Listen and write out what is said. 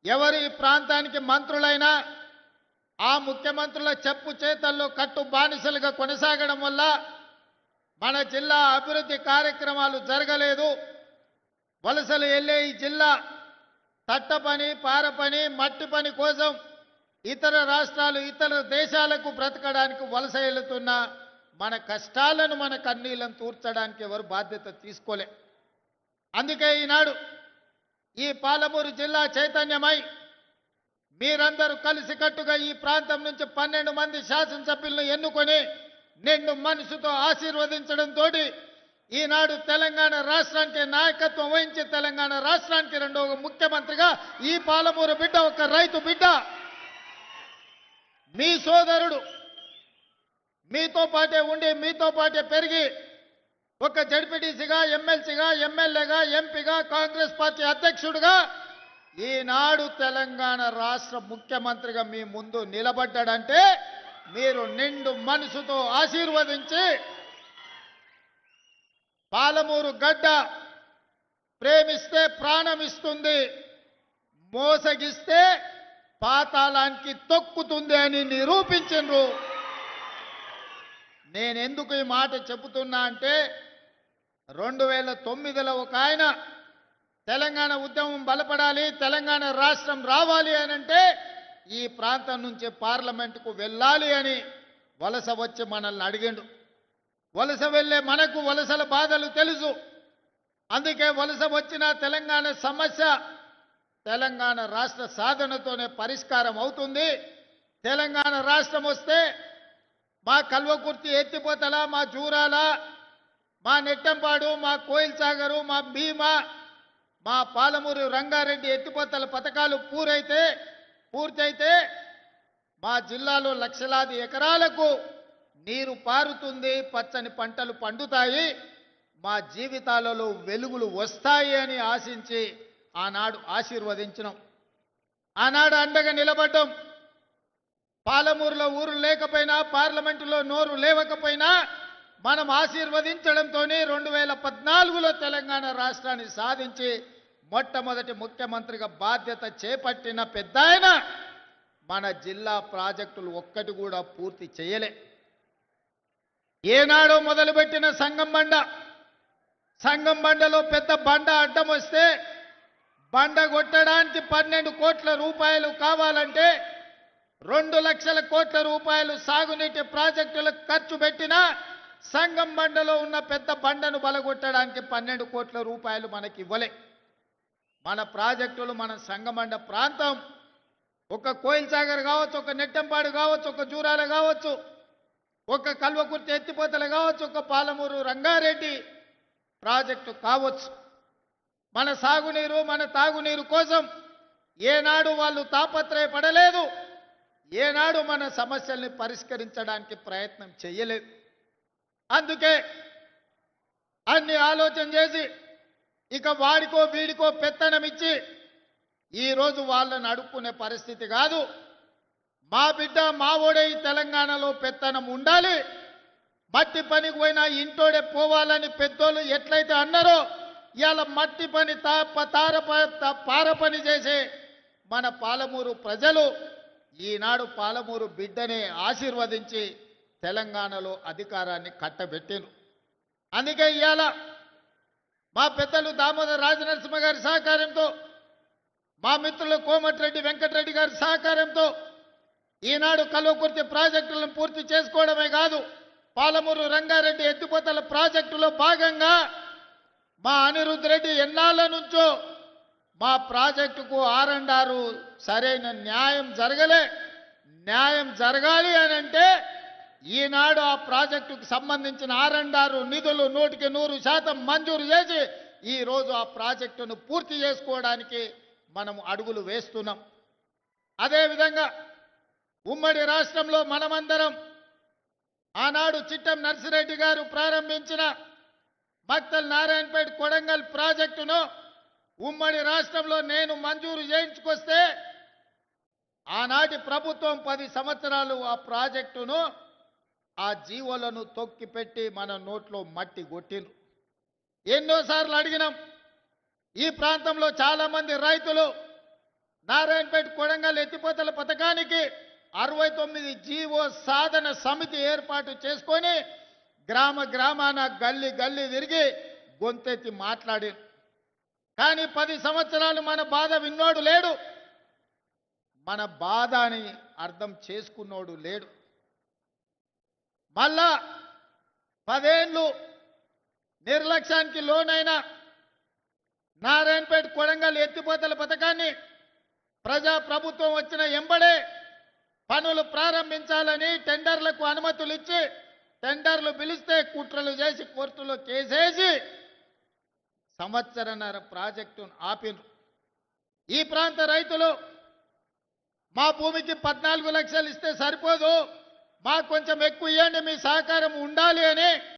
ఎవరు ఈ ప్రాంతానికి మంత్రులైనా ఆ ముఖ్యమంత్రుల చెప్పు చేతల్లో కట్టు బానిసలుగా కొనసాగడం వల్ల మన జిల్లా అభివృద్ధి కార్యక్రమాలు జరగలేదు. వలసలు వెళ్ళే ఈ జిల్లా తట్ట పని, పార పని, మట్టి పని కోసం ఇతర రాష్ట్రాలు, ఇతర దేశాలకు బ్రతకడానికి వలస వెళుతున్న మన కష్టాలను, మన కన్నీళ్లను తూర్చడానికి ఎవరు బాధ్యత తీసుకోలే. అందుకే ఈనాడు ఈ పాలమూరు జిల్లా చైతన్యమై మీరందరూ కలిసికట్టుగా ఈ ప్రాంతం నుంచి 12 మంది శాసనసభ్యులను ఎన్నుకొని నిండు మనసుతో ఆశీర్వదించడంతో ఈనాడు తెలంగాణ రాష్ట్రానికి నాయకత్వం వహించి తెలంగాణ రాష్ట్రానికి రెండవ ముఖ్యమంత్రిగా ఈ పాలమూరు బిడ్డ, ఒక రైతు బిడ్డ, మీ సోదరుడు, మీతో పాటే ఉండి మీతో పాటే పెరిగి ఒక జడ్పీటీసీగా, ఎమ్మెల్సీగా, ఎమ్మెల్యేగా, ఎంపీగా, కాంగ్రెస్ పార్టీ అధ్యక్షుడిగా ఈనాడు తెలంగాణ రాష్ట్ర ముఖ్యమంత్రిగా మీ ముందు నిలబడ్డాడంటే మీరు నిండు మనసుతో ఆశీర్వదించి పాలమూరు గడ్డ ప్రేమిస్తే ప్రాణం ఇస్తుంది, మోసగిస్తే పాతాళానికి తొక్కుతుంది అని నిరూపించరు. నేనెందుకు ఈ మాట చెబుతున్నా అంటే 2009లో ఒక ఆయన తెలంగాణ ఉద్యమం బలపడాలి, తెలంగాణ రాష్ట్రం రావాలి అని అంటే ఈ ప్రాంతం నుంచి పార్లమెంటుకు వెళ్ళాలి అని వలస వచ్చి మనల్ని అడిగిండు. వలస వెళ్ళే మనకు వలసల బాధలు తెలుసు. అందుకే వలస వచ్చిన తెలంగాణ సమస్య తెలంగాణ రాష్ట్ర సాధనతోనే పరిష్కారం అవుతుంది. తెలంగాణ రాష్ట్రం వస్తే మా కల్వకుర్తి ఎత్తిపోతల, మా జూరాల, మా నెట్టంపాడు, మా కోయిల్ సాగరు, మా భీమా, మా పాలమూరు రంగారెడ్డి ఎత్తిపోతల పథకాలు పూర్తయితే మా జిల్లాలో లక్షలాది ఎకరాలకు నీరు పారుతుంది, పచ్చని పంటలు పండుతాయి, మా జీవితాలలో వెలుగులు వస్తాయి అని ఆశించి ఆనాడు ఆశీర్వదించినాం. ఆనాడు అండగా నిలబడ్డాం. పాలమూరులో ఊరు లేకపోయినా, పార్లమెంటులో నోరు లేవకపోయినా మనం ఆశీర్వదించడంతో 2014లో తెలంగాణ రాష్ట్రాన్ని సాధించి మొట్టమొదటి ముఖ్యమంత్రిగా బాధ్యత చేపట్టిన పెద్దాయన మన జిల్లా ప్రాజెక్టులు ఒక్కటి కూడా పూర్తి చేయలే. ఏనాడో మొదలుపెట్టిన సంగం బండలో పెద్ద బండ అడ్డం వస్తే బండ కొట్టడానికి 12 కోట్ల రూపాయలు కావాలంటే 2 లక్షల కోట్ల రూపాయలు సాగునీటి ప్రాజెక్టులకు ఖర్చు పెట్టినా సంగం బండలో ఉన్న పెద్ద బండను బలగొట్టడానికి 12 కోట్ల రూపాయలు మనకి ఇవ్వలే. మన ప్రాజెక్టులు, మన సంగమండ ప్రాంతం ఒక కోయిల్ సాగర్ కావచ్చు, ఒక నెట్టంపాడు కావచ్చు, ఒక జూరాల కావచ్చు, ఒక కల్వకుర్తి ఎత్తిపోతలు కావచ్చు, ఒక పాలమూరు రంగారెడ్డి ప్రాజెక్టు కావచ్చు, మన సాగునీరు, మన తాగునీరు కోసం ఏనాడు వాళ్ళు తాపత్రయపడలేదు, ఏనాడు మన సమస్యల్ని పరిష్కరించడానికి ప్రయత్నం చేయలేదు. అందుకే అన్ని ఆలోచన చేసి ఇక వాడికో వీడికో పెత్తనం ఇచ్చి ఈరోజు వాళ్ళని అడుక్కునే పరిస్థితి కాదు. మా బిడ్డ మావోడే ఈ తెలంగాణలో పెత్తనం ఉండాలి, మట్టి పనికి పోయినా ఇంటోడే పోవాలని పెద్దోళ్ళు ఎట్లయితే అన్నారో ఇవాళ మట్టి పని పార పని చేసే మన పాలమూరు ప్రజలు ఈనాడు పాలమూరు బిడ్డనే ఆశీర్వదించి తెలంగాణలో అధికారాన్ని కట్టబెట్టారు. అందుకే ఇవాళ మా పెద్దలు దామోదర్ రాజనరసింహ గారి సహకారంతో, మా మిత్రులు కోమటిరెడ్డి వెంకటరెడ్డి గారి సహకారంతో ఈనాడు కల్వకుర్తి ప్రాజెక్టులను పూర్తి చేసుకోవడమే కాదు, పాలమూరు రంగారెడ్డి ఎత్తిపోతల ప్రాజెక్టులో భాగంగా మా అనిరుద్ధ్ రెడ్డి ఎన్నాళ్ళ నుంచో మా ప్రాజెక్టుకు R&R సరైన న్యాయం జరగలే. న్యాయం జరగాలి అని అంటే ఈనాడు ఆ ప్రాజెక్టుకు సంబంధించిన R&R నిధులు 100% మంజూరు చేసి ఈరోజు ఆ ప్రాజెక్టును పూర్తి చేసుకోవడానికి మనం అడుగులు వేస్తున్నాం. అదేవిధంగా ఉమ్మడి రాష్ట్రంలో మనమందరం ఆనాడు చిట్టం నర్సిరెడ్డి గారు ప్రారంభించిన మక్తల్ నారాయణపేట కొడంగల్ ప్రాజెక్టును ఉమ్మడి రాష్ట్రంలో నేను మంజూరు చేయించుకొస్తే ఆనాటి ప్రభుత్వం 10 సంవత్సరాలు ఆ ప్రాజెక్టును, ఆ జీవోలను తొక్కిపెట్టి మన నోట్లో మట్టి కొట్టిండ్రు. ఎన్నోసార్లు అడిగినాం. ఈ ప్రాంతంలో చాలా మంది రైతులు నారాయణపేట కొడంగల్ ఎత్తిపోతల పథకానికి 69 జీవో సాధన సమితి ఏర్పాటు చేసుకొని గ్రామ గ్రామాన గల్లీ గల్లీ తిరిగి గొంతెత్తి మాట్లాడి. కానీ 10 సంవత్సరాలు మన బాధ విన్నోడు లేడు, మన బాధ అని అర్థం చేసుకున్నోడు లేడు. మళ్ళా 10 ఏళ్ళు నిర్లక్ష్యానికి లోనైన నారాయణపేట కొడంగల్ ఎత్తిపోతల పథకాన్ని ప్రజా ప్రభుత్వం వచ్చిన ఎంబడే పనులు ప్రారంభించాలని టెండర్లకు అనుమతులు ఇచ్చి టెండర్లు పిలిస్తే కుట్రలు చేసి కోర్టులో కేసేసి సంవత్సరన్నర ప్రాజెక్టును ఆపిను. ఈ ప్రాంత రైతులు మా భూమికి 14 లక్షలు ఇస్తే సరిపోదు, మాకు కొంచెం ఎక్కువ ఇవ్వండి, మీ సహకారం ఉండాలి అని